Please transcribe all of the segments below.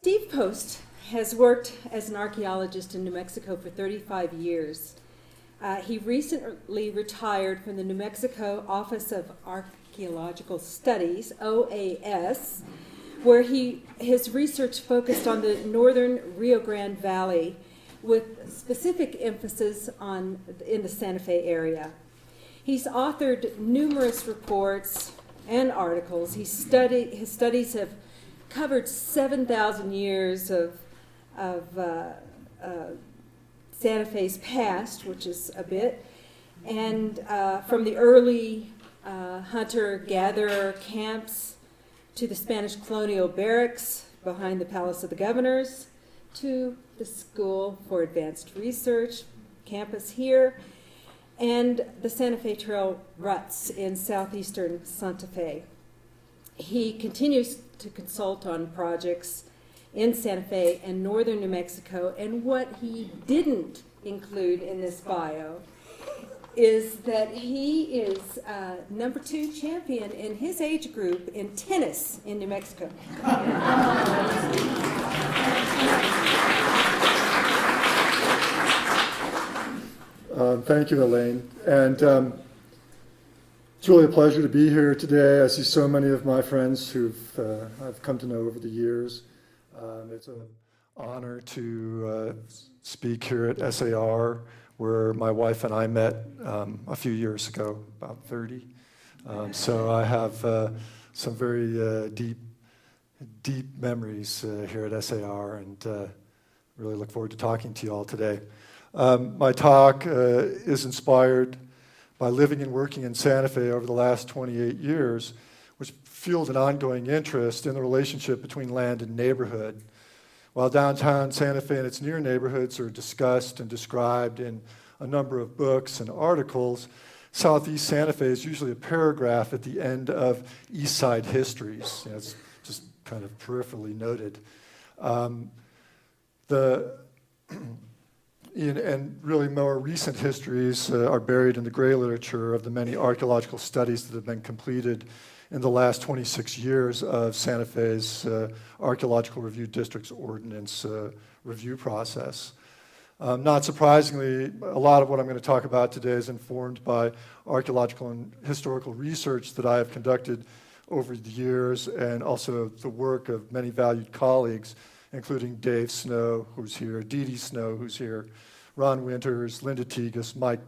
Steve Post has worked as an archaeologist in New Mexico for 35 years. He recently retired from the New Mexico Office of Archaeological Studies, OAS, where his research focused on the Northern Rio Grande Valley with specific emphasis in the Santa Fe area. He's authored numerous reports and articles. His studies have covered 7,000 years of Santa Fe's past, which is a bit, and from the early hunter-gatherer camps to the Spanish Colonial barracks behind the Palace of the Governors to the School for Advanced Research campus here, and the Santa Fe Trail ruts in southeastern Santa Fe. He continues to consult on projects in Santa Fe and northern New Mexico, and what he didn't include in this bio is that he is #2 champion in his age group in tennis in New Mexico. Thank you, Elaine. And it's really a pleasure to be here today. I see so many of my friends I've come to know over the years. It's an honor to speak here at SAR, where my wife and I met a few years ago, about 30. So I have some very deep memories here at SAR, and really look forward to talking to you all today. My talk is inspired by living and working in Santa Fe over the last 28 years, which fueled an ongoing interest in the relationship between land and neighborhood. While downtown Santa Fe and its near neighborhoods are discussed and described in a number of books and articles, Southeast Santa Fe is usually a paragraph at the end of East Side histories. It's just kind of peripherally noted. And really more recent histories are buried in the gray literature of the many archaeological studies that have been completed in the last 26 years of Santa Fe's Archaeological Review District's ordinance review process. Not surprisingly, a lot of what I'm going to talk about today is informed by archaeological and historical research that I have conducted over the years, and also the work of many valued colleagues, including Dave Snow, who's here, Dee Dee Snow, who's here, Ron Winters, Linda Tegas, Mike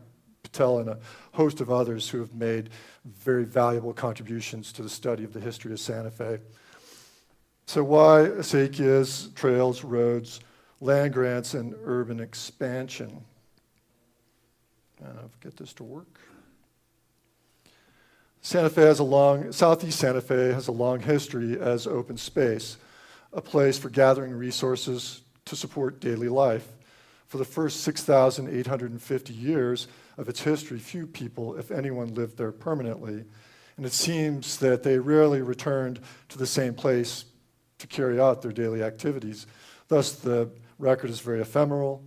Patel, and a host of others who have made very valuable contributions to the study of the history of Santa Fe. So why acequias, trails, roads, land grants, and urban expansion? I'll get this to work. Southeast Santa Fe has a long history as open space, a place for gathering resources to support daily life. For the first 6,850 years of its history, few people, if anyone, lived there permanently, and it seems that they rarely returned to the same place to carry out their daily activities. Thus, the record is very ephemeral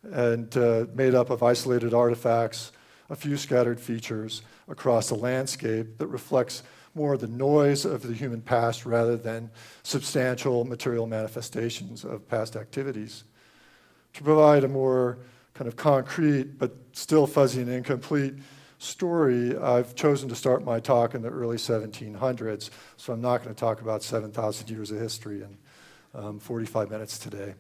and made up of isolated artifacts, a few scattered features across a landscape that reflects more the noise of the human past rather than substantial material manifestations of past activities. To provide a more kind of concrete but still fuzzy and incomplete story, I've chosen to start my talk in the early 1700s, so I'm not going to talk about 7,000 years of history in 45 minutes today.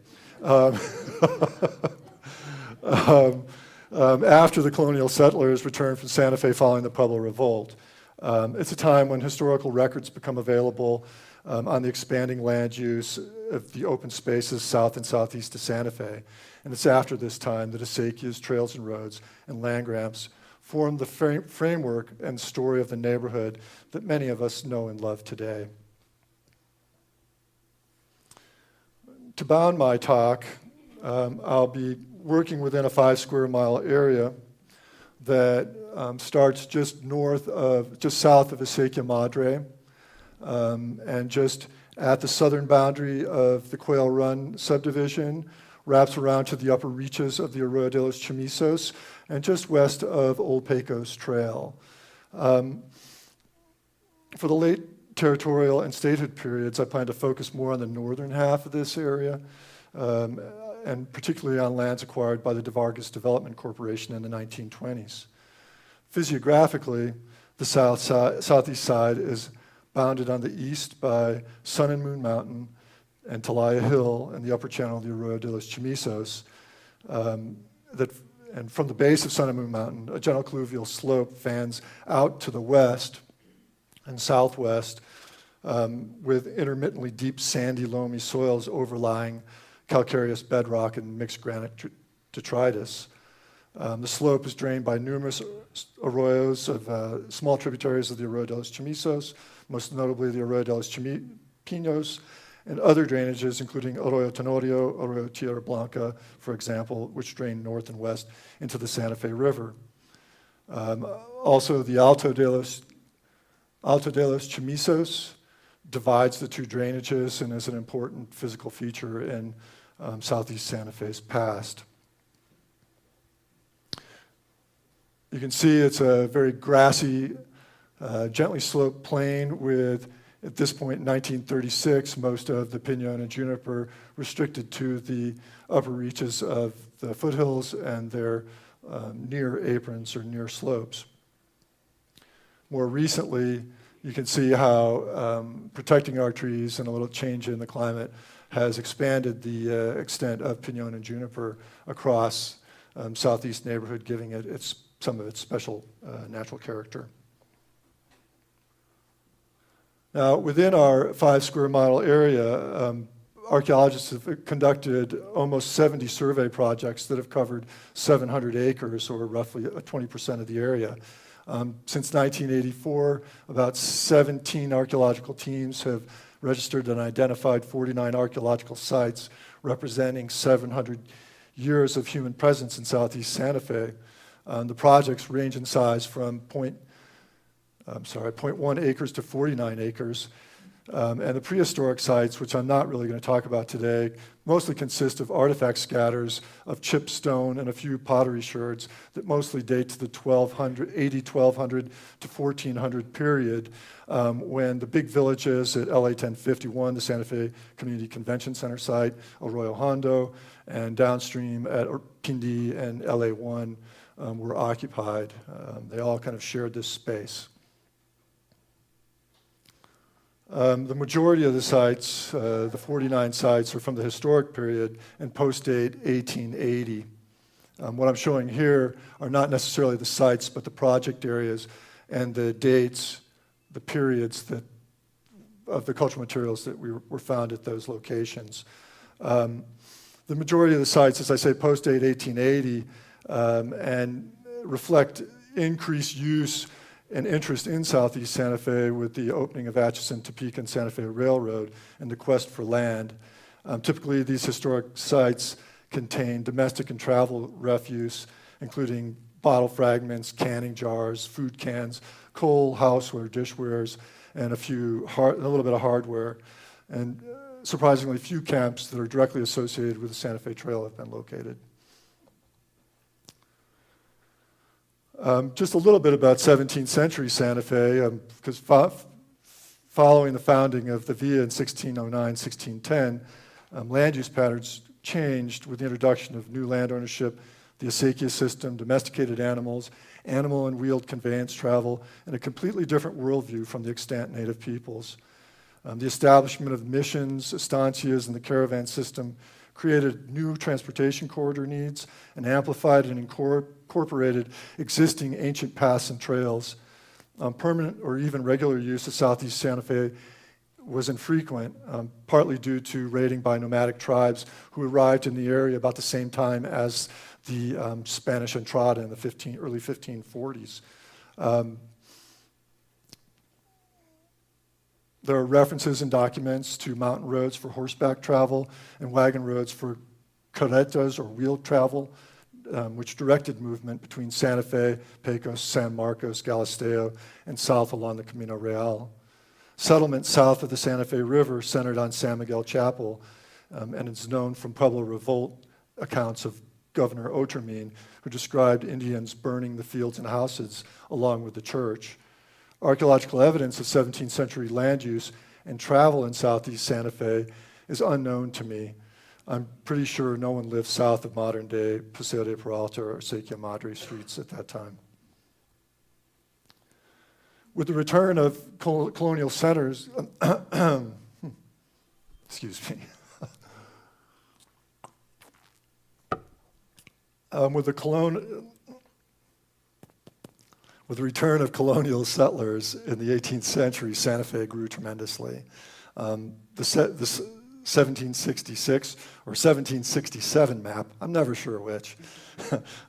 After the colonial settlers returned from Santa Fe following the Pueblo Revolt, it's a time when historical records become available on the expanding land use of the open spaces south and southeast of Santa Fe. And it's after this time that acequias, trails and roads, and land grants form the framework and story of the neighborhood that many of us know and love today. To bound my talk, I'll be working within a 5 square mile area that starts just south of Acequia Madre, and just at the southern boundary of the Quail Run subdivision, wraps around to the upper reaches of the Arroyo de los Chamisos, and just west of Old Pecos Trail. For the late territorial and statehood periods, I plan to focus more on the northern half of this area, and particularly on lands acquired by the Vargas Development Corporation in the 1920s. Physiographically, the southeast side is bounded on the east by Sun and Moon Mountain and Talaya Hill and the upper channel of the Arroyo de los Chimizos. And from the base of Sun and Moon Mountain, a gentle colluvial slope fans out to the west and southwest with intermittently deep sandy loamy soils overlying calcareous bedrock and mixed granite detritus. The slope is drained by numerous arroyos of small tributaries of the Arroyo de los Chimizos, most notably the Arroyo de los Pinos, and other drainages, including Arroyo Tenorio, Arroyo Tierra Blanca, for example, which drain north and west into the Santa Fe River. Also, the Alto de los Chimizos divides the two drainages and is an important physical feature in southeast Santa Fe's past. You can see it's a very grassy, gently sloped plain with, at this point in 1936, most of the pinon and juniper restricted to the upper reaches of the foothills and their near aprons or near slopes. More recently, you can see how protecting our trees and a little change in the climate has expanded the extent of pinon and juniper across southeast neighborhood, giving it some of its special natural character. Now, within our 5 square mile area, archaeologists have conducted almost 70 survey projects that have covered 700 acres, or roughly 20% of the area. Since 1984, about 17 archaeological teams have registered and identified 49 archaeological sites representing 700 years of human presence in southeast Santa Fe. The projects range in size from 0.1 acres to 49 acres. And the prehistoric sites, which I'm not really going to talk about today, mostly consist of artifact scatters of chipped stone and a few pottery sherds that mostly date to the 1200 to 1400 period, when the big villages at LA 1051, the Santa Fe Community Convention Center site, Arroyo Hondo, and downstream at Pindi and LA 1 were occupied. They all kind of shared this space. The majority of the sites, the 49 sites, are from the historic period and post-date 1880. What I'm showing here are not necessarily the sites, but the project areas and the dates, the periods of the cultural materials that were found at those locations. The majority of the sites, as I say, post-date 1880, and reflect increased use and interest in southeast Santa Fe with the opening of Atchison, Topeka, and Santa Fe Railroad and the quest for land. Typically, these historic sites contain domestic and travel refuse, including bottle fragments, canning jars, food cans, coal, houseware, dishwares, and a little bit of hardware. And surprisingly, few camps that are directly associated with the Santa Fe Trail have been located. Just a little bit about 17th century Santa Fe, because following the founding of the Villa in 1609, 1610, land use patterns changed with the introduction of new land ownership, the Acequias system, domesticated animals, animal and wheeled conveyance travel, and a completely different worldview from the extant native peoples. The establishment of missions, estancias, and the caravan system created new transportation corridor needs and amplified and incorporated existing ancient paths and trails. Permanent or even regular use of southeast Santa Fe was infrequent, partly due to raiding by nomadic tribes who arrived in the area about the same time as the Spanish entrada in the early 1540s. There are references and documents to mountain roads for horseback travel and wagon roads for carretas or wheeled travel, which directed movement between Santa Fe, Pecos, San Marcos, Galisteo, and south along the Camino Real. Settlement south of the Santa Fe River centered on San Miguel Chapel, and it's known from Pueblo Revolt accounts of Governor Otermine, who described Indians burning the fields and houses along with the church. Archaeological evidence of 17th century land use and travel in southeast Santa Fe is unknown to me. I'm pretty sure no one lived south of modern-day Paseo de Peralta or Acequia Madre streets at that time. With the return of colonial centers, excuse me, with the return of colonial settlers in the 18th century, Santa Fe grew tremendously. The 1766 or 1767 map, I'm never sure which,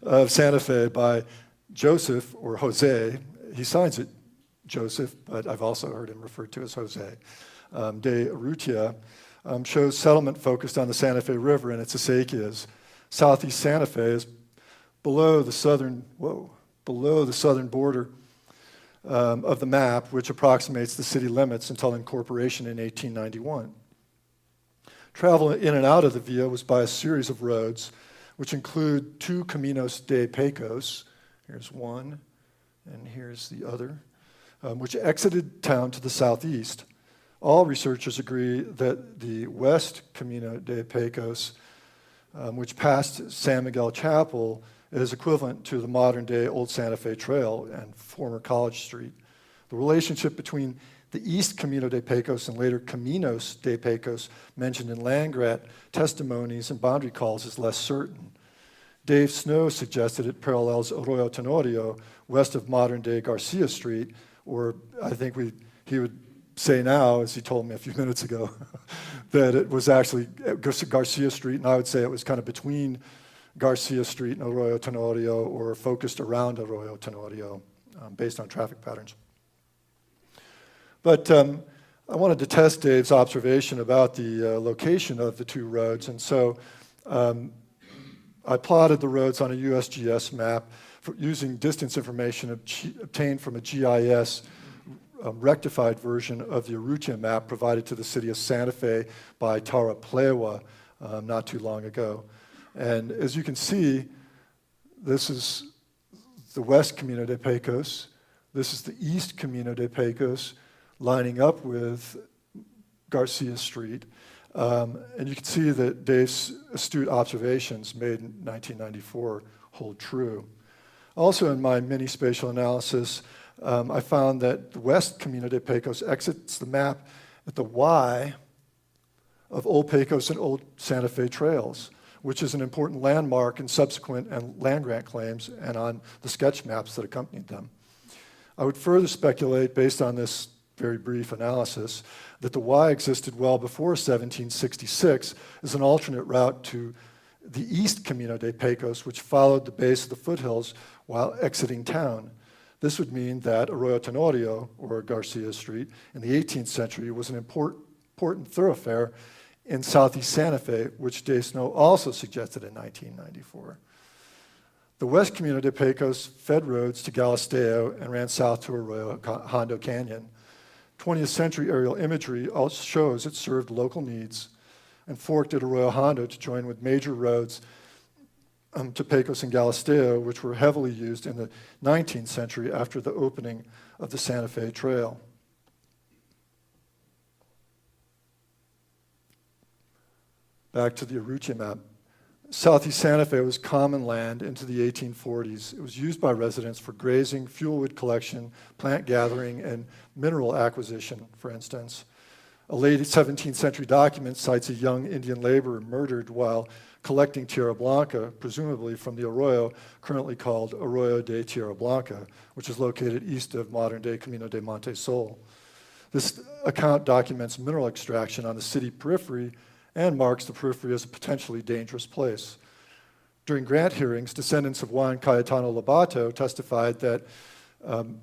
of Santa Fe by Joseph or Jose, he signs it Joseph, but I've also heard him referred to as Jose, de Urrutia, shows settlement focused on the Santa Fe River and its acequias. Southeast Santa Fe is below the southern border of the map, which approximates the city limits until incorporation in 1891. Travel in and out of the villa was by a series of roads, which include two Caminos de Pecos. Here's one, and here's the other, which exited town to the southeast. All researchers agree that the West Camino de Pecos, which passed San Miguel Chapel, is equivalent to the modern-day Old Santa Fe Trail and former College Street. The relationship between the East Camino de Pecos and later Caminos de Pecos mentioned in land grant testimonies and boundary calls is less certain. Dave Snow suggested it parallels Arroyo Tenorio west of modern-day Garcia Street, or I think he would say now, as he told me a few minutes ago, that it was actually Garcia Street, and I would say it was kind of between Garcia Street and Arroyo Tenorio, or focused around Arroyo Tenorio, based on traffic patterns. But I wanted to test Dave's observation about the location of the two roads, and so I plotted the roads on a USGS map using distance information obtained from a GIS rectified version of the Urrutia map provided to the city of Santa Fe by Tara Plewa not too long ago. And as you can see, this is the West Camino de Pecos. This is the East Camino de Pecos, lining up with Garcia Street. And you can see that Dave's astute observations made in 1994 hold true. Also in my mini spatial analysis, I found that the West Camino de Pecos exits the map at the Y of Old Pecos and Old Santa Fe trails, which is an important landmark in subsequent and land grant claims and on the sketch maps that accompanied them. I would further speculate, based on this very brief analysis, that the Y existed well before 1766 as an alternate route to the East Camino de Pecos, which followed the base of the foothills while exiting town. This would mean that Arroyo Tenorio, or Garcia Street, in the 18th century was an important thoroughfare in southeast Santa Fe, which Dave Snow also suggested in 1994. The West Camino de Pecos fed roads to Galisteo and ran south to Arroyo Hondo Canyon. 20th century aerial imagery also shows it served local needs and forked at Arroyo Hondo to join with major roads to Pecos and Galisteo, which were heavily used in the 19th century after the opening of the Santa Fe Trail. Back to the Urrutia map. Southeast Santa Fe was common land into the 1840s. It was used by residents for grazing, fuelwood collection, plant gathering, and mineral acquisition, for instance. A late 17th century document cites a young Indian laborer murdered while collecting tierra blanca, presumably from the arroyo currently called Arroyo de Tierra Blanca, which is located east of modern-day Camino de Monte Sol. This account documents mineral extraction on the city periphery and marks the periphery as a potentially dangerous place. During grant hearings, descendants of Juan Cayetano Lobato testified that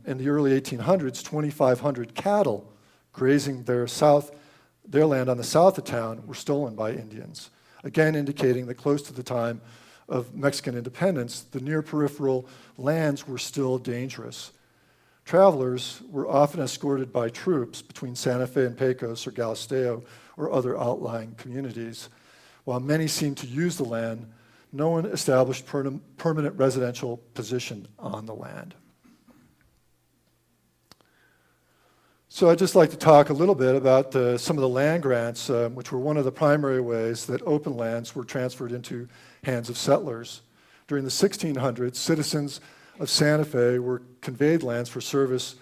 in the early 1800s, 2,500 cattle grazing their land on the south of town were stolen by Indians, again indicating that close to the time of Mexican independence, the near peripheral lands were still dangerous. Travelers were often escorted by troops between Santa Fe and Pecos or Galisteo or other outlying communities. While many seemed to use the land, no one established permanent residential position on the land. So I'd just like to talk a little bit about some of the land grants, which were one of the primary ways that open lands were transferred into hands of settlers. During the 1600s, citizens of Santa Fe were conveyed lands for service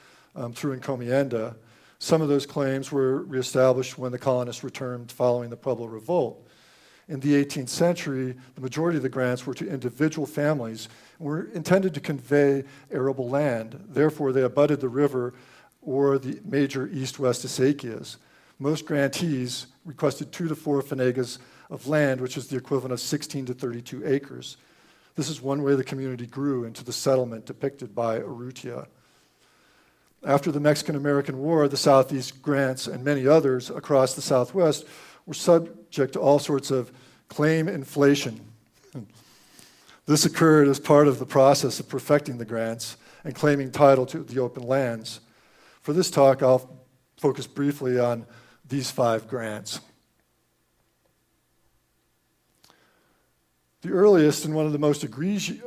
through encomienda. Some of those claims were reestablished when the colonists returned following the Pueblo Revolt. In the 18th century, the majority of the grants were to individual families and were intended to convey arable land. Therefore, they abutted the river or the major east-west acequias. Most grantees requested 2 to 4 fanegas of land, which is the equivalent of 16 to 32 acres. This is one way the community grew into the settlement depicted by Urrutia. After the Mexican-American War, the Southeast grants and many others across the Southwest were subject to all sorts of claim inflation. This occurred as part of the process of perfecting the grants and claiming title to the open lands. For this talk, I'll focus briefly on these 5 grants. The earliest and one of the most egregious,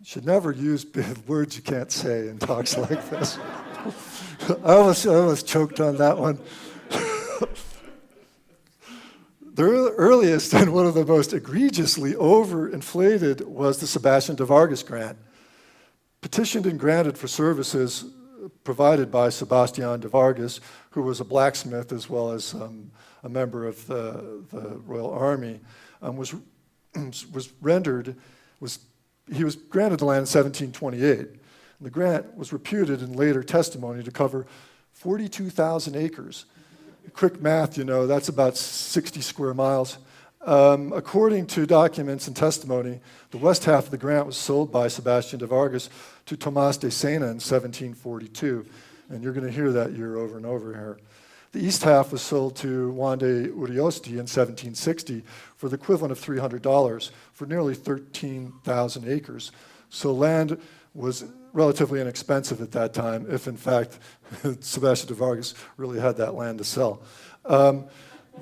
should never use words you can't say in talks like this. I almost choked on that one. The earliest and one of the most egregiously overinflated was the Sebastian de Vargas grant. Petitioned and granted for services provided by Sebastian de Vargas, who was a blacksmith as well as a member of the Royal Army, he was granted the land in 1728. The grant was reputed in later testimony to cover 42,000 acres. Quick math, that's about 60 square miles. According to documents and testimony, the west half of the grant was sold by Sebastian de Vargas to Tomás de Sena in 1742, and you're going to hear that year over and over here. The east half was sold to Juan de Uriosti in 1760 for the equivalent of $300 for nearly 13,000 acres. So land was relatively inexpensive at that time, if in fact Sebastian de Vargas really had that land to sell.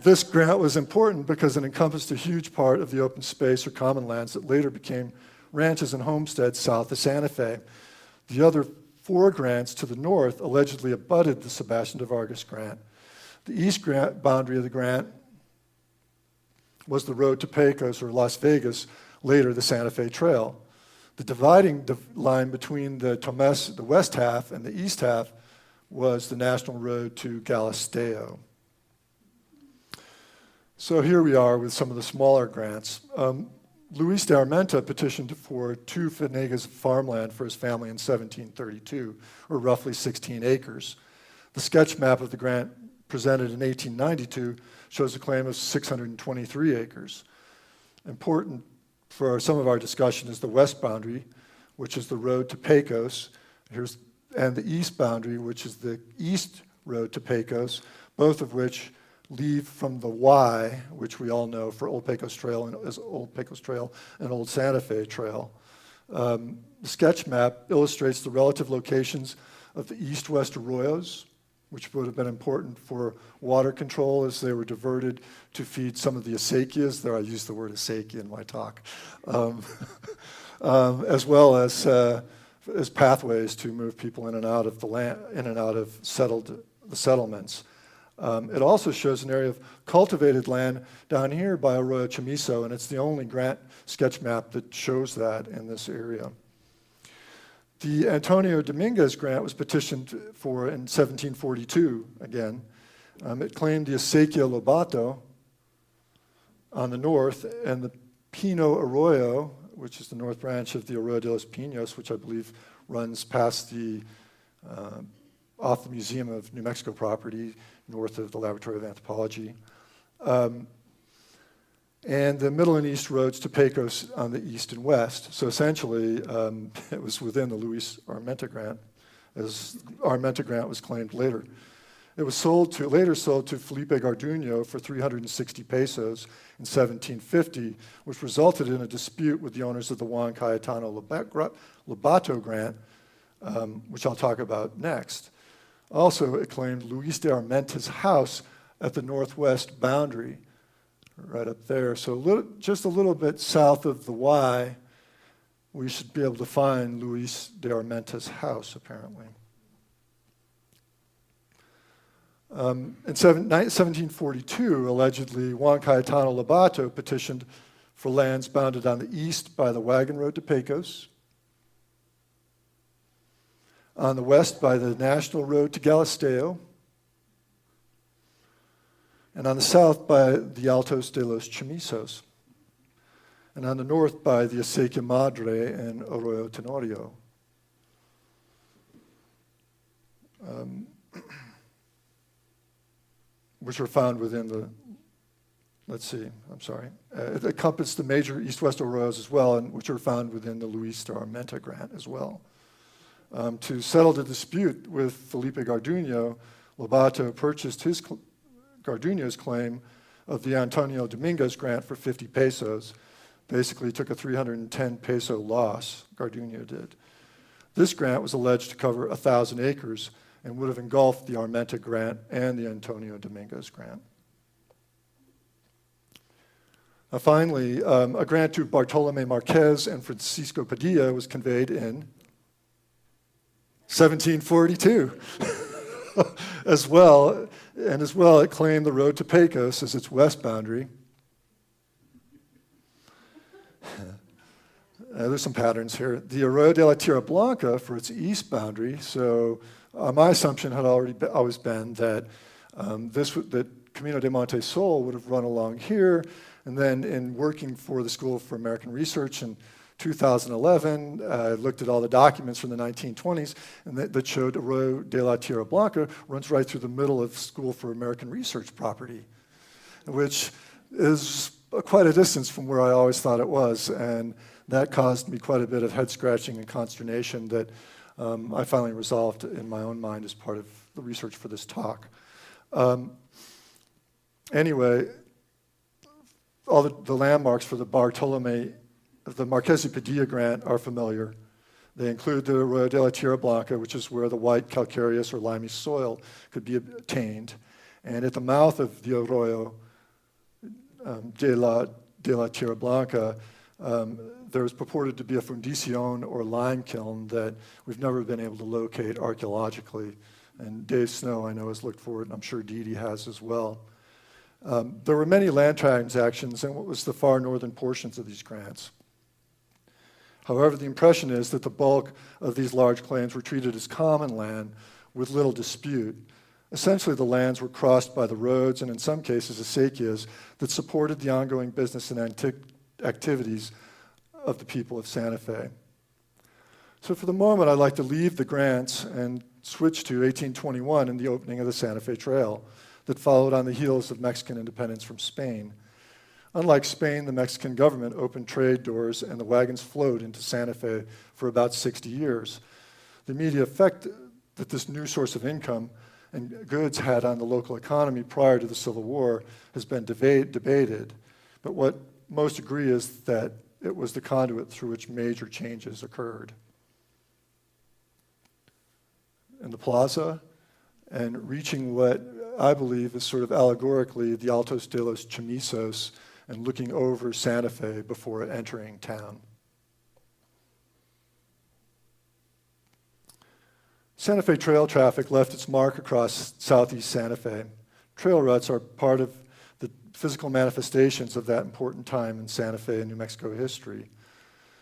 This grant was important because it encompassed a huge part of the open space or common lands that later became ranches and homesteads south of Santa Fe. The other 4 grants to the north allegedly abutted the Sebastian de Vargas grant. The east boundary of the grant was the road to Pecos or Las Vegas, later the Santa Fe Trail. The dividing line between the west half and the east half was the national road to Galisteo. So here we are with some of the smaller grants. Luis de Armenta petitioned for 2 fanegas of farmland for his family in 1732, or roughly 16 acres. The sketch map of the grant presented in 1892 shows a claim of 623 acres. Important for some of our discussion is the west boundary, which is the road to Pecos, and the east boundary, which is the east road to Pecos, both of which leave from the Y, which we all know for Old Pecos Trail as Old Pecos Trail and Old Santa Fe Trail. The sketch map illustrates the relative locations of the east-west arroyos, which would have been important for water control as they were diverted to feed some of the acequias. There, I used the word acequia in my talk, as well as pathways to move people in and out of the land, in and out of the settlements. It also shows an area of cultivated land down here by Arroyo Chamizo, and it's the only grant sketch map that shows that in this area. The Antonio Dominguez grant was petitioned for in 1742 again. It claimed the Acequia Lobato on the north and the Pino Arroyo, which is the north branch of the Arroyo de los Pinos, which I believe runs past the off the Museum of New Mexico property, north of the Laboratory of Anthropology. And the middle and east roads to Pecos on the east and west. So essentially, it was within the Luis Armenta grant, as Armenta grant was claimed later. It was later sold to Felipe Garduño for 360 pesos in 1750, which resulted in a dispute with the owners of the Juan Cayetano Lobato grant, which I'll talk about next. Also, it claimed Luis de Armenta's house at the northwest boundary, right up there. So just a little bit south of the Y, we should be able to find Luis de Armenta's house, apparently. In 1742, allegedly, Juan Cayetano Lobato petitioned for lands bounded on the east by the wagon road to Pecos, on the west by the national road to Galisteo, and on the south by the Altos de los Chamisos, and on the north by the Acequia Madre and Arroyo Tenorio. Which were found within the, it encompassed the major east-west arroyos as well, and which are found within the Luis de Armenta grant as well. To settle the dispute with Felipe Garduño, Lobato purchased Garduño's claim of the Antonio Dominguez grant for 50 pesos. Basically took a 310 peso loss, Garduño did. This grant was alleged to cover 1,000 acres and would have engulfed the Armenta grant and the Antonio Dominguez grant. Finally, a grant to Bartolome Marquez and Francisco Padilla was conveyed in 1742 as well, it claimed the road to Pecos as its west boundary. There's some patterns here. The Arroyo de la Tierra Blanca for its east boundary. So my assumption had always been that that Camino de Monte Sol would have run along here, and then in working for the School for American Research in 2011, I looked at all the documents from the 1920s, and that showed Arroyo de la Tierra Blanca runs right through the middle of School for American Research property, which is quite a distance from where I always thought it was, and that caused me quite a bit of head scratching and consternation that I finally resolved in my own mind as part of the research for this talk. Anyway, all the landmarks for the Marquez y Padilla grant are familiar. They include the Arroyo de la Tierra Blanca, which is where the white calcareous or limey soil could be obtained. And at the mouth of the Arroyo de la Tierra Blanca, there's purported to be a fundición or lime kiln that we've never been able to locate archaeologically. And Dave Snow, I know, has looked for it, and I'm sure Dee Dee has as well. There were many land transactions in what was the far northern portions of these grants. However, the impression is that the bulk of these large claims were treated as common land with little dispute. Essentially, the lands were crossed by the roads and, in some cases, acequias that supported the ongoing business and activities of the people of Santa Fe. So for the moment, I'd like to leave the grants and switch to 1821 and the opening of the Santa Fe Trail that followed on the heels of Mexican independence from Spain. Unlike Spain, the Mexican government opened trade doors and the wagons flowed into Santa Fe for about 60 years. The immediate effect that this new source of income and goods had on the local economy prior to the Civil War has been debated, but what most agree is that it was the conduit through which major changes occurred. In the plaza, and reaching what I believe is sort of allegorically the Altos de los Chamisos and looking over Santa Fe before entering town. Santa Fe trail traffic left its mark across southeast Santa Fe. Trail ruts are part of the physical manifestations of that important time in Santa Fe and New Mexico history.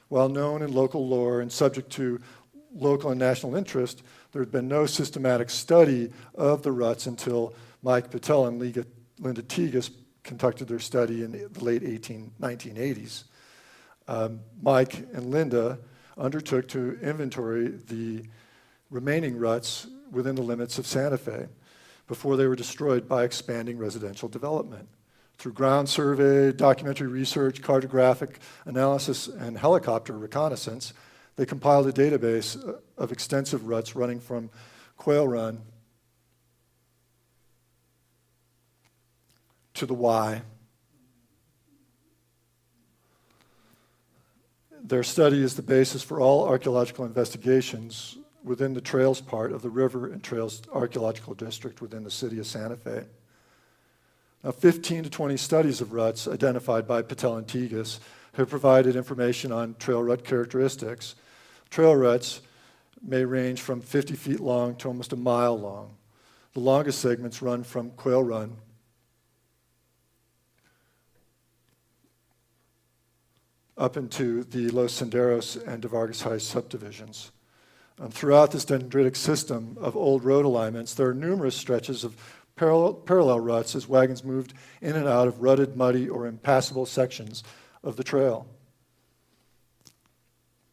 While known in local lore and subject to local and national interest, there had been no systematic study of the ruts until Mike Patel and Linda Tigas conducted their study in the late 1980s. Mike and Linda undertook to inventory the remaining ruts within the limits of Santa Fe before they were destroyed by expanding residential development. Through ground survey, documentary research, cartographic analysis, and helicopter reconnaissance, they compiled a database of extensive ruts running from Quail Run to the Y. Their study is the basis for all archaeological investigations within the Trails part of the River and Trails Archaeological District within the city of Santa Fe. Now, 15 to 20 studies of ruts identified by Patel and Tigas have provided information on trail rut characteristics. Trail ruts may range from 50 feet long to almost a mile long. The longest segments run from Quail Run up into the Los Senderos and de Vargas High subdivisions. Throughout this dendritic system of old road alignments, there are numerous stretches of parallel ruts as wagons moved in and out of rutted, muddy, or impassable sections of the trail.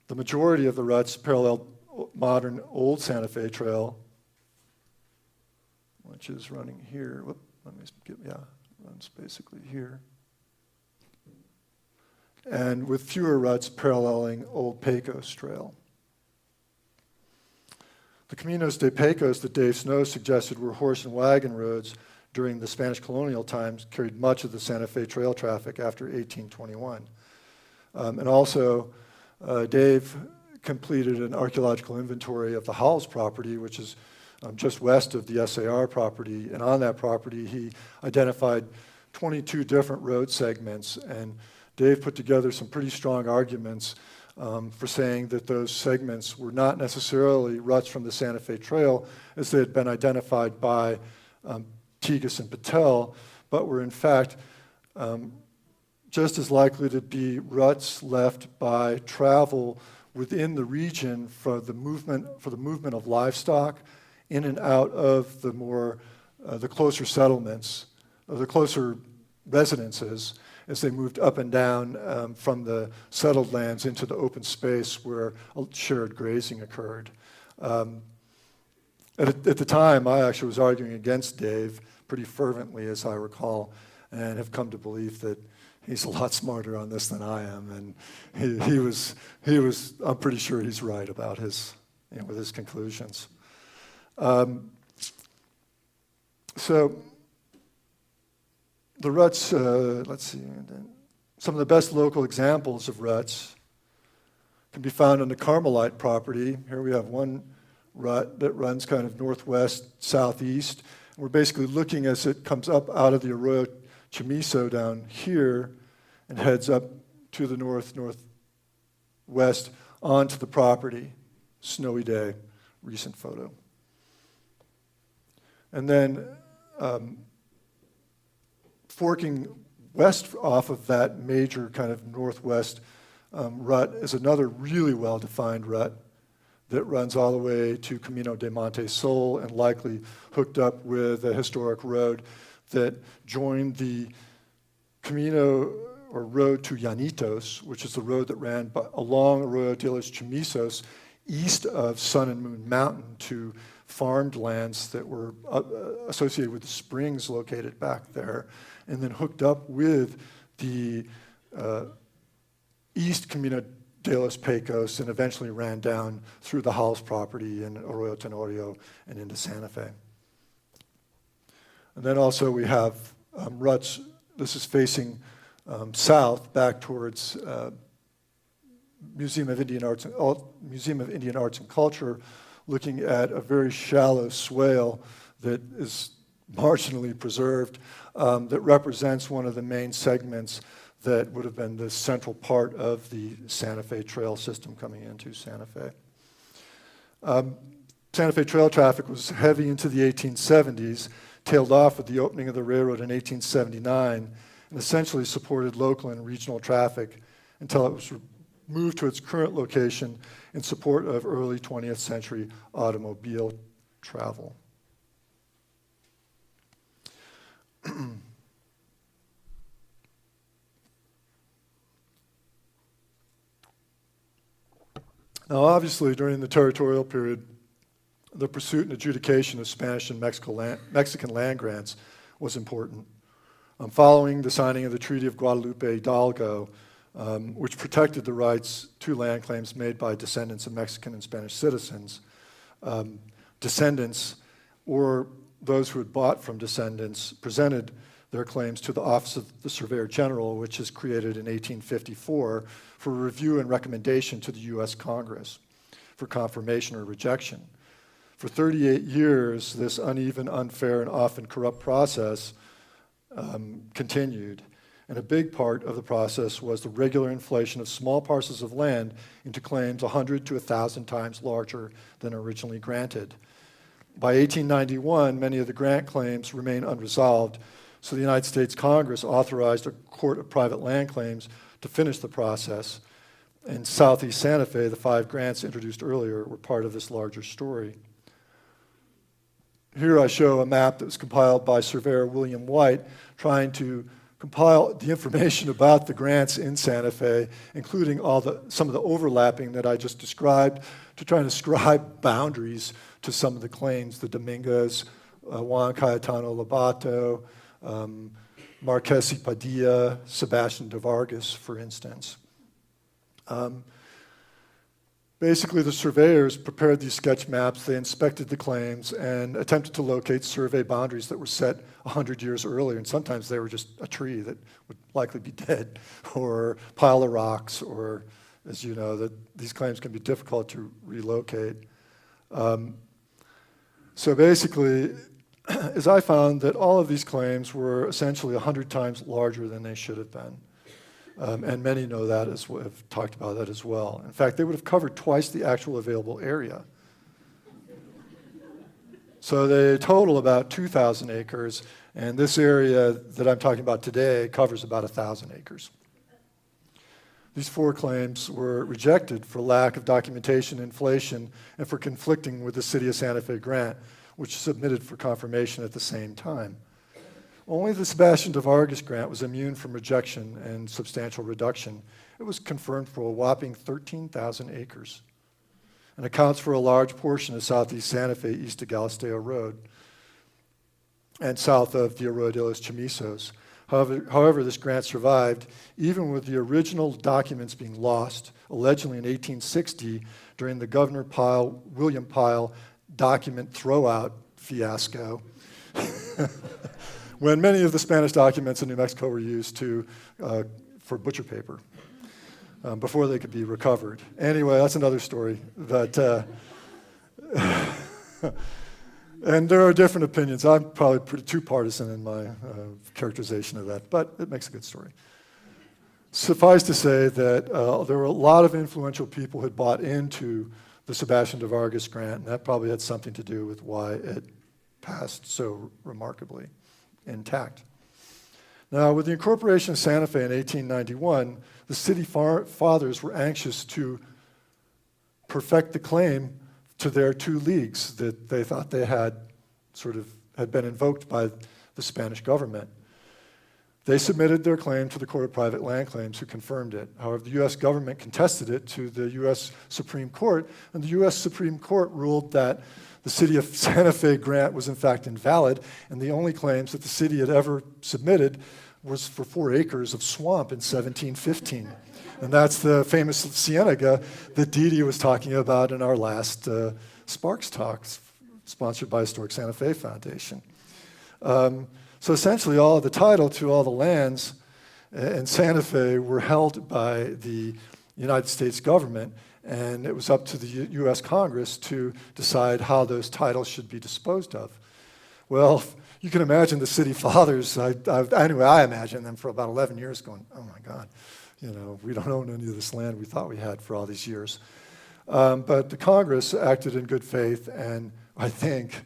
The majority of the ruts parallel modern old Santa Fe Trail, which is running here. Runs basically here. And with fewer ruts paralleling old Pecos Trail. The Caminos de Pecos that Dave Snow suggested were horse and wagon roads during the Spanish colonial times carried much of the Santa Fe Trail traffic after 1821. And also, Dave completed an archaeological inventory of the Howells property, which is just west of the SAR property. And on that property, he identified 22 different road segments. And Dave put together some pretty strong arguments for saying that those segments were not necessarily ruts from the Santa Fe Trail as they had been identified by Tigas and Patel, but were in fact just as likely to be ruts left by travel within the region for the movement of livestock in and out of the closer settlements, or the closer residences, as they moved up and down from the settled lands into the open space where shared grazing occurred. At the time, I actually was arguing against Dave pretty fervently, as I recall, and have come to believe that he's a lot smarter on this than I am, and he was. I'm pretty sure he's right about with his conclusions. So the ruts, let's see, some of the best local examples of ruts can be found on the Carmelite property. Here we have one rut that runs kind of northwest, southeast. We're basically looking as it comes up out of the Arroyo Chamizo down here and heads up to the northwest onto the property. Snowy day, recent photo. And then forking west off of that major kind of northwest rut is another really well-defined rut that runs all the way to Camino de Monte Sol and likely hooked up with a historic road that joined the Camino or road to Llanitos, which is the road that ran along Arroyo de los Chamizos east of Sun and Moon Mountain to farmed lands that were associated with the springs located back there, and then hooked up with the East Camino de los Pecos and eventually ran down through the Howells property in Arroyo Tenorio and into Santa Fe. And then also we have ruts. This is facing south back towards Museum of Indian Arts and Culture, looking at a very shallow swale that is marginally preserved, that represents one of the main segments that would have been the central part of the Santa Fe Trail system coming into Santa Fe. Santa Fe Trail traffic was heavy into the 1870s, tailed off with the opening of the railroad in 1879, and essentially supported local and regional traffic until it was moved to its current location in support of early 20th century automobile travel. Now, obviously, during the territorial period, the pursuit and adjudication of Spanish and Mexican land grants was important. Following the signing of the Treaty of Guadalupe Hidalgo, which protected the rights to land claims made by descendants of Mexican and Spanish citizens, descendants or those who had bought from descendants presented their claims to the Office of the Surveyor General, which is created in 1854 for review and recommendation to the U.S. Congress for confirmation or rejection. For 38 years, this uneven, unfair, and often corrupt process continued. And a big part of the process was the regular inflation of small parcels of land into claims 100 to 1,000 times larger than originally granted. By 1891, many of the grant claims remain unresolved, so the United States Congress authorized a court of private land claims to finish the process. In southeast Santa Fe, the 5 grants introduced earlier were part of this larger story. Here I show a map that was compiled by surveyor William White, trying to compile the information about the grants in Santa Fe, including some of the overlapping that I just described, to try and ascribe boundaries to some of the claims, the Dominguez, Juan Cayetano Lobato, Marquez y Padilla, Sebastian de Vargas, for instance. Basically, the surveyors prepared these sketch maps, they inspected the claims, and attempted to locate survey boundaries that were set 100 years earlier, and sometimes they were just a tree that would likely be dead, or a pile of rocks, or, as you know, these claims can be difficult to relocate. So basically, as I found that all of these claims were essentially 100 times larger than they should have been. And many know that as well, have talked about that as well. In fact, they would have covered twice the actual available area. So they total about 2,000 acres, and this area that I'm talking about today covers about 1,000 acres. These 4 claims were rejected for lack of documentation, inflation, and for conflicting with the City of Santa Fe grant, which submitted for confirmation at the same time. Only the Sebastian de Vargas grant was immune from rejection and substantial reduction. It was confirmed for a whopping 13,000 acres and accounts for a large portion of southeast Santa Fe east of Galisteo Road and south of the Arroyo de los Chamisos. However, this grant survived, even with the original documents being lost, allegedly in 1860 during the Governor William Pyle document throwout fiasco, when many of the Spanish documents in New Mexico were used for butcher paper before they could be recovered. Anyway, that's another story. But, and there are different opinions. I'm probably too partisan in my characterization of that, but it makes a good story. Suffice to say that there were a lot of influential people who had bought into the Sebastian de Vargas grant, and that probably had something to do with why it passed so remarkably intact. Now, with the incorporation of Santa Fe in 1891, the city fathers were anxious to perfect the claim to their 2 leagues that they thought they had been invoked by the Spanish government. They submitted their claim to the Court of Private Land Claims, who confirmed it. However, the U.S. government contested it to the U.S. Supreme Court, and the U.S. Supreme Court ruled that the City of Santa Fe grant was in fact invalid, and the only claims that the city had ever submitted was for 4 acres of swamp in 1715. And that's the famous cienega that Dee Dee was talking about in our last Sparks Talks, sponsored by Historic Santa Fe Foundation. So essentially all of the title to all the lands in Santa Fe were held by the United States government, and it was up to the U.S. Congress to decide how those titles should be disposed of. Well, you can imagine the city fathers, anyway, I imagine them for about 11 years going, oh my God, we don't own any of this land we thought we had for all these years. But the Congress acted in good faith, and I think,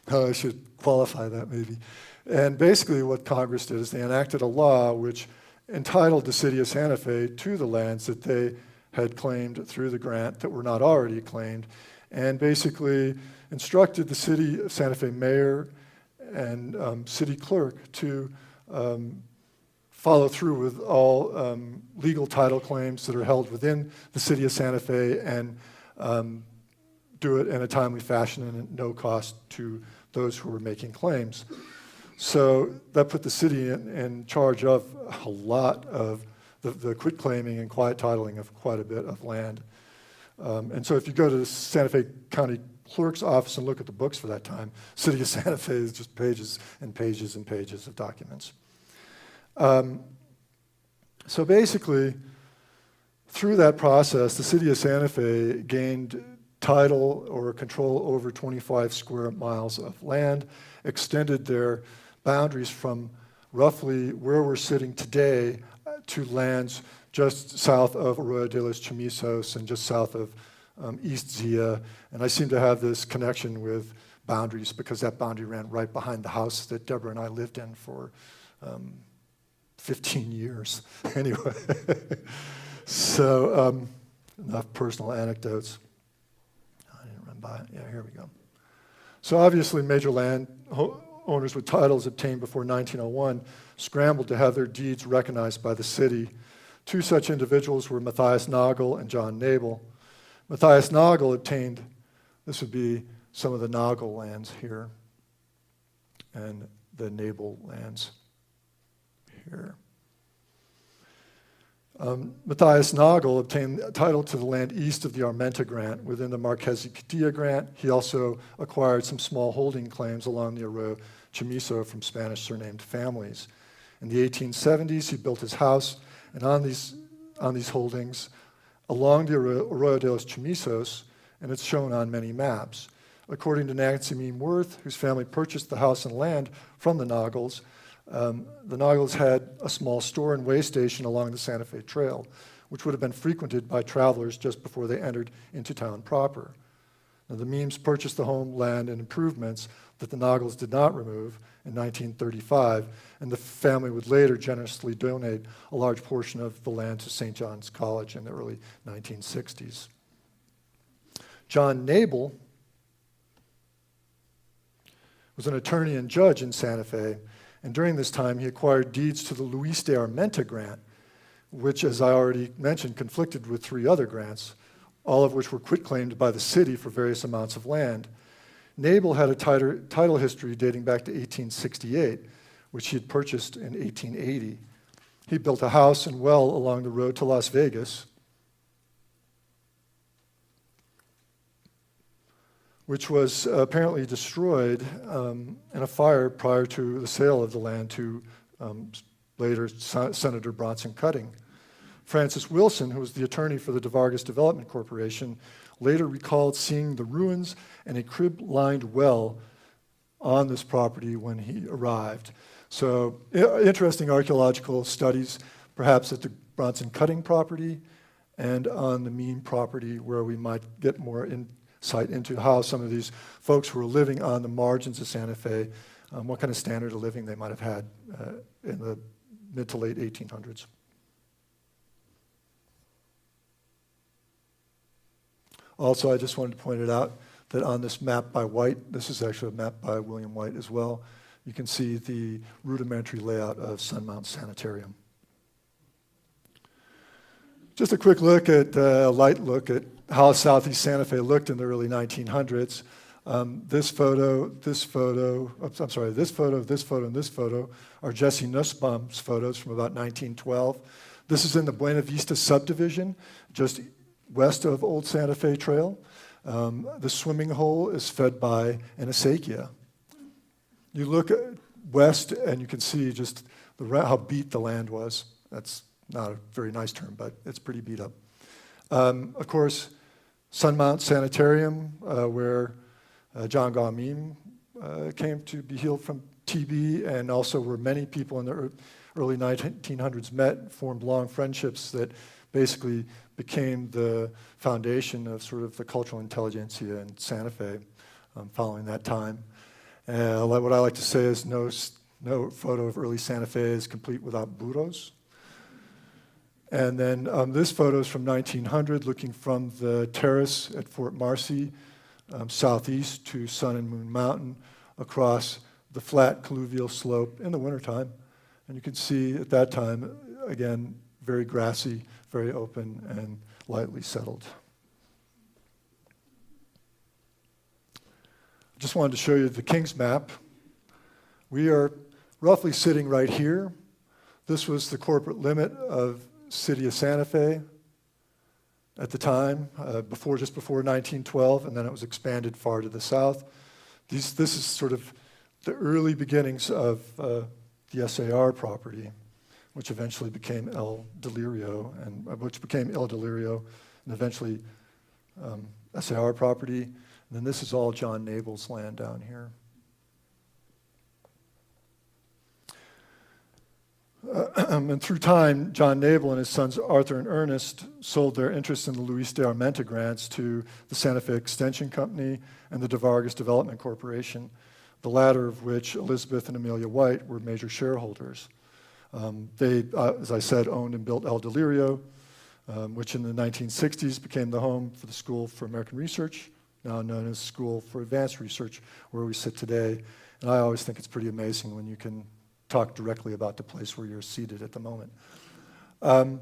I should qualify that maybe, and basically what Congress did is they enacted a law which entitled the City of Santa Fe to the lands that they had claimed through the grant that were not already claimed, and basically instructed the City of Santa Fe mayor and city clerk to follow through with all legal title claims that are held within the City of Santa Fe and do it in a timely fashion and at no cost to those who were making claims. So that put the city in charge of a lot of the quitclaiming and quiet titling of quite a bit of land. And so if you go to the Santa Fe County Clerk's office and look at the books for that time, City of Santa Fe is just pages and pages and pages of documents. So basically, through that process, the City of Santa Fe gained title or control over 25 square miles of land, extended their boundaries from roughly where we're sitting today to lands just south of Arroyo de los Chamisos and just south of East Zia. And I seem to have this connection with boundaries because that boundary ran right behind the house that Deborah and I lived in for 15 years. Anyway, so enough personal anecdotes. I didn't run by it. Yeah, here we go. So obviously major land owners with titles obtained before 1901 scrambled to have their deeds recognized by the city. Two such individuals were Matthias Nagel and John Nabel. Matthias Nagel obtained, this would be some of the Nagel lands here, and the Nabel lands here. Matthias Nagel obtained title to the land east of the Armenta Grant within the Marquesa Grant. He also acquired some small holding claims along the Arroyo Chamizo from Spanish surnamed families. In the 1870s, he built his house, and on these holdings along the Arroyo de los Chamizos, and it's shown on many maps. According to Nancy Mean Worth, whose family purchased the house and land from the Nagels, the Nagels had a small store and way station along the Santa Fe Trail, which would have been frequented by travelers just before they entered into town proper. Now, the Means purchased the home, land, and improvements that the Nagels did not remove in 1935, and the family would later generously donate a large portion of the land to St. John's College in the early 1960s. John Nabel was an attorney and judge in Santa Fe, and during this time he acquired deeds to the Luis de Armenta grant, which, as I already mentioned, conflicted with three other grants, all of which were quitclaimed by the city for various amounts of land. Nabel had a title history dating back to 1868, which he had purchased in 1880. He built a house and well along the road to Las Vegas, which was apparently destroyed in a fire prior to the sale of the land to later Senator Bronson Cutting. Francis Wilson, who was the attorney for the Vargas Development Corporation, later recalled seeing the ruins and a crib-lined well on this property when he arrived. So interesting archaeological studies, perhaps at the Bronson Cutting property and on the Mean property, where we might get more insight into how some of these folks who were living on the margins of Santa Fe, what kind of standard of living they might have had in the mid to late 1800s. Also, I just wanted to point it out that on this map by White, this is actually a map by William White as well, you can see the rudimentary layout of Sunmount Sanitarium. Just a quick look at, light look at how Southeast Santa Fe looked in the early 1900s. This photo, and this photo are Jesse Nussbaum's photos from about 1912. This is in the Buena Vista subdivision, just west of Old Santa Fe Trail. The swimming hole is fed by an acequia. You look west and you can see just how beat the land was. That's not a very nice term, but it's pretty beat up. Of course, Sunmount Sanitarium, where John Gaumim came to be healed from TB, and also where many people in the early 1900s met, formed long friendships that basically became the foundation of sort of the cultural intelligentsia in Santa Fe following that time. What I like to say is no photo of early Santa Fe is complete without burros. And then this photo is from 1900, looking from the terrace at Fort Marcy, southeast to Sun and Moon Mountain, across the flat colluvial slope in the wintertime. And you can see at that time, again, very grassy, very open, and lightly settled. Just wanted to show you the King's map. We are roughly sitting right here. This was the corporate limit of city of Santa Fe at the time, just before 1912, and then it was expanded far to the south. This is sort of the early beginnings of the SAR property, which eventually became El Delirio, and eventually SAR property. And then this is all John Nabel's land down here. And through time, John Nabel and his sons Arthur and Ernest sold their interest in the Luis de Armenta grants to the Santa Fe Extension Company and the Vargas Development Corporation, the latter of which Elizabeth and Amelia White were major shareholders. They, as I said, owned and built El Delirio, which in the 1960s became the home for the School for American Research, now known as School for Advanced Research, where we sit today. And I always think it's pretty amazing when you can talk directly about the place where you're seated at the moment. I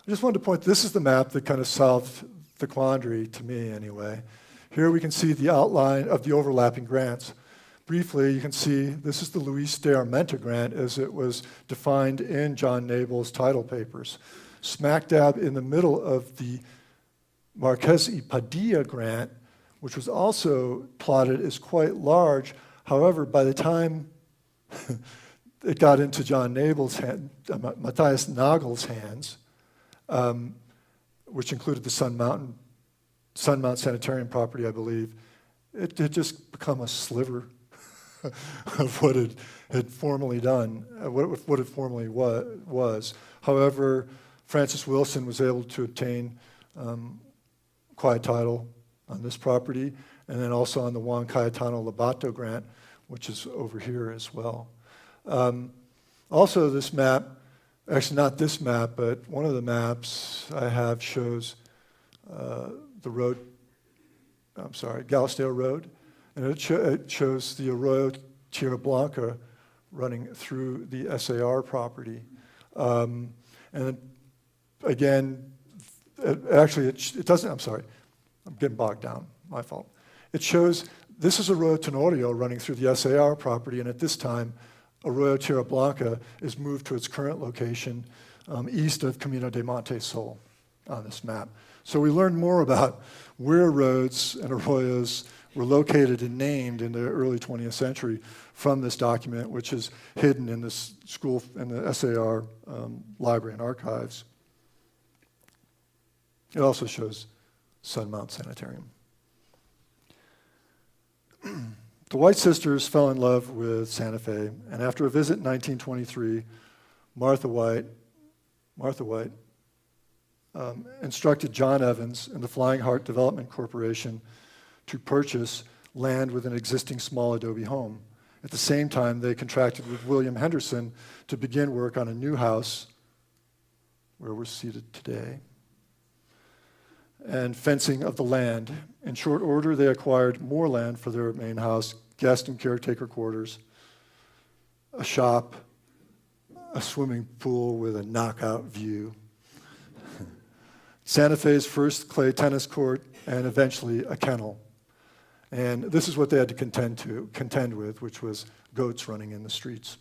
just wanted to point, this is the map that kind of solved the quandary, to me anyway. Here we can see the outline of the overlapping grants. Briefly, you can see this is the Luis de Armenta grant as it was defined in John Nabel's title papers. Smack dab in the middle of the Marquez y Padilla grant, which was also plotted as quite large. However, by the time it got into John Nabel's hand, Matthias Nagel's hands, which included the Sunmount Sanitarium property, I believe, it had just become a sliver of what it had formerly done, what it formerly was. However, Francis Wilson was able to obtain quiet title on this property, and then also on the Juan Cayetano Lobato grant, which is over here as well. Also, this map, actually not this map, but one of the maps I have shows the road, Galisteo Road, and it shows the Arroyo Tierra Blanca running through the SAR property. And again, it doesn't, I'm sorry, I'm getting bogged down, my fault. It shows, this is Arroyo Tenorio running through the SAR property, and at this time, Arroyo Tierra Blanca is moved to its current location east of Camino de Monte Sol on this map. So we learned more about where roads and arroyos were located and named in the early 20th century from this document, which is hidden in this school, in the SAR library and archives. It also shows Sunmount Sanitarium. The White sisters fell in love with Santa Fe, and after a visit in 1923, Martha White instructed John Evans and the Flying Heart Development Corporation to purchase land with an existing small adobe home. At the same time, they contracted with William Henderson to begin work on a new house where we're seated today, and fencing of the land. In short order, they acquired more land for their main house, guest and caretaker quarters, a shop, a swimming pool with a knockout view, Santa Fe's first clay tennis court, and eventually a kennel. And this is what they had to contend with, which was goats running in the streets.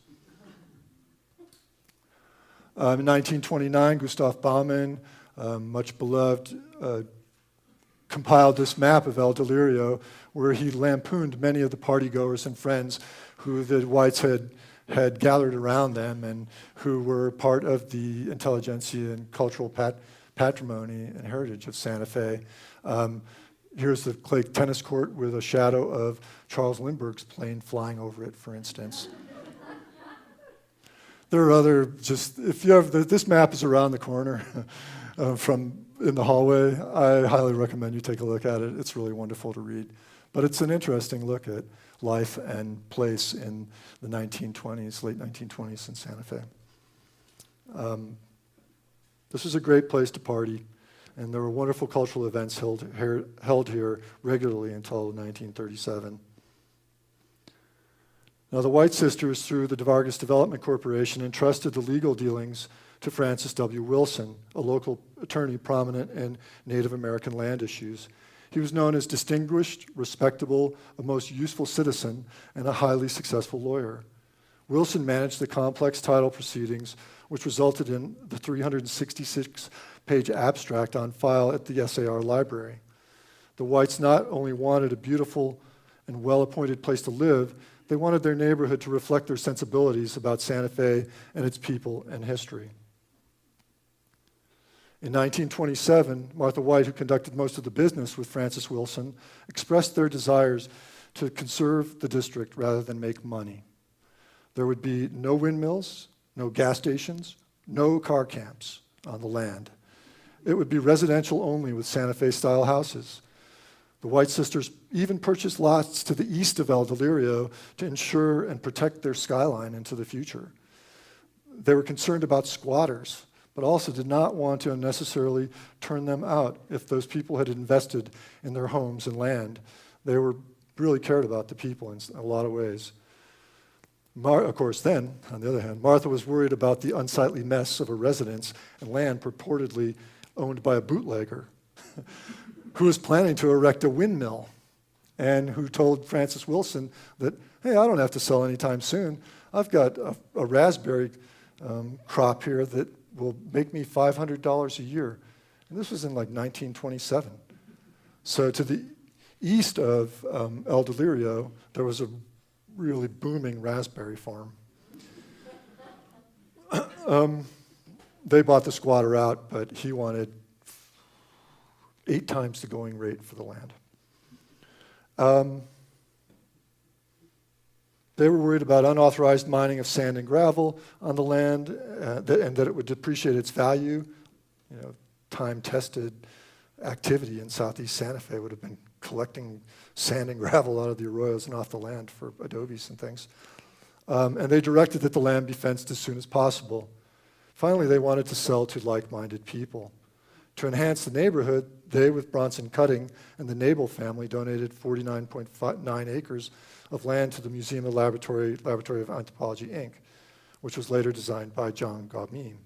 In 1929, Gustav Baumann, much beloved, compiled this map of El Delirio, where he lampooned many of the partygoers and friends who the whites had gathered around them and who were part of the intelligentsia and cultural patrimony and heritage of Santa Fe. Here's the clay tennis court with a shadow of Charles Lindbergh's plane flying over it, for instance. There are other, if you have, this map is around the corner from in the hallway. I highly recommend you take a look at it. It's really wonderful to read. But it's an interesting look at life and place in the 1920s, late 1920s in Santa Fe. This was a great place to party, and there were wonderful cultural events held here regularly until 1937. Now, the White sisters, through the Vargas Development Corporation, entrusted the legal dealings to Francis W. Wilson, a local attorney prominent in Native American land issues. He was known as distinguished, respectable, a most useful citizen, and a highly successful lawyer. Wilson managed the complex title proceedings, which resulted in the 366-page abstract on file at the SAR library. The Whites not only wanted a beautiful and well-appointed place to live, they wanted their neighborhood to reflect their sensibilities about Santa Fe and its people and history. In 1927, Martha White, who conducted most of the business with Francis Wilson, expressed their desires to conserve the district rather than make money. There would be no windmills, no gas stations, no car camps on the land. It would be residential only with Santa Fe-style houses. The White Sisters even purchased lots to the east of El Delirio to ensure and protect their skyline into the future. They were concerned about squatters, but also did not want to unnecessarily turn them out if those people had invested in their homes and land. They were really cared about the people in a lot of ways. Of course, then, on the other hand, Martha was worried about the unsightly mess of a residence and land purportedly owned by a bootlegger who was planning to erect a windmill and who told Francis Wilson that, hey, I don't have to sell anytime soon. I've got a raspberry crop here that will make me $500 a year. And this was in like 1927. So to the east of El Delirio, there was a really booming raspberry farm. They bought the squatter out, but he wanted 8 times the going rate for the land. They were worried about unauthorized mining of sand and gravel on the land, and that it would depreciate its value. You know, time-tested activity in southeast Santa Fe would have been collecting sand and gravel out of the arroyos and off the land for adobes and things. And they directed that the land be fenced as soon as possible. Finally, they wanted to sell to like-minded people. To enhance the neighborhood, they, with Bronson Cutting and the Nabel family, donated 49.9 acres of land to the Museum of Laboratory of Anthropology, Inc., which was later designed by John Gaumine.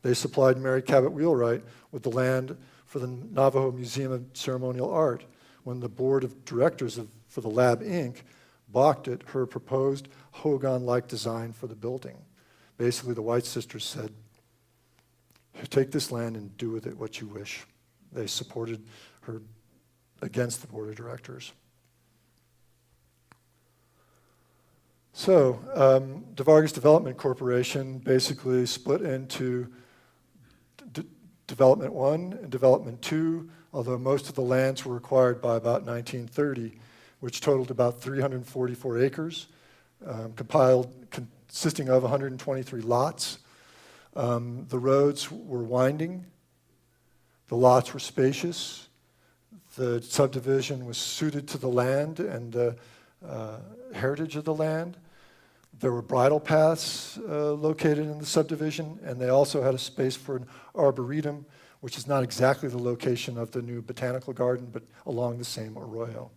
They supplied Mary Cabot Wheelwright with the land for the Navajo Museum of Ceremonial Art when the board of directors for the Lab, Inc. balked at her proposed Hogan-like design for the building. Basically, the White Sisters said, take this land and do with it what you wish. They supported her against the board of directors. So, the Vargas Development Corporation basically split into Development 1 and Development 2, although most of the lands were acquired by about 1930, which totaled about 344 acres, consisting of 123 lots. The roads were winding, the lots were spacious, the subdivision was suited to the land and the heritage of the land. There were bridle paths located in the subdivision, and they also had a space for an arboretum, which is not exactly the location of the new botanical garden, but along the same arroyo.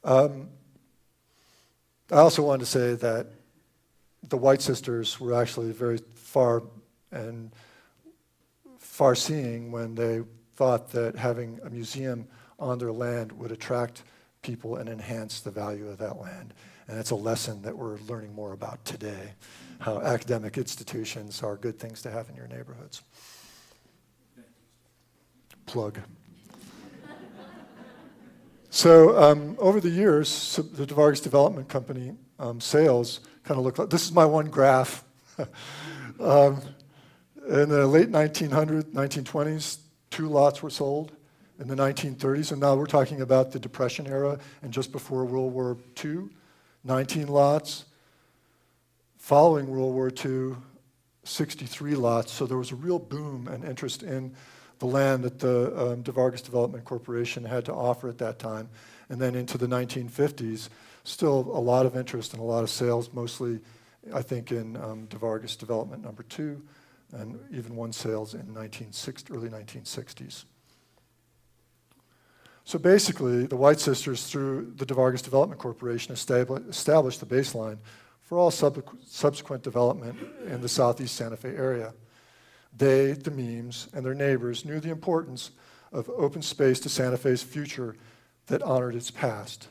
I also wanted to say that the White Sisters were actually very far-seeing when they thought that having a museum on their land would attract people and enhance the value of that land. And it's a lesson that we're learning more about today, how academic institutions are good things to have in your neighborhoods. Plug. So over the years, the Vargas Development Company sales kind of look like, this is my one graph. In the late 1900s, 1920s, 2 lots were sold. In the 1930s, and now we're talking about the Depression era and just before World War II, 19 lots. Following World War II, 63 lots. So there was a real boom and interest in the land that the De Vargas Development Corporation had to offer at that time. And then into the 1950s, still a lot of interest and a lot of sales, mostly, I think, in De Vargas Development number 2, and even one sales in early 1960s. So basically, the White Sisters, through the De Vargas Development Corporation, established the baseline for all subsequent development in the southeast Santa Fe area. They, the Memes, and their neighbors knew the importance of open space to Santa Fe's future that honored its past.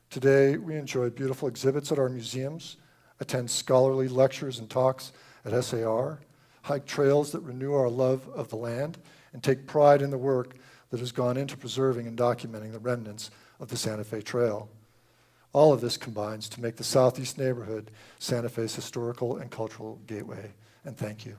Today, we enjoy beautiful exhibits at our museums, attend scholarly lectures and talks at SAR, hike trails that renew our love of the land, and take pride in the work that has gone into preserving and documenting the remnants of the Santa Fe Trail. All of this combines to make the southeast neighborhood Santa Fe's historical and cultural gateway. And thank you.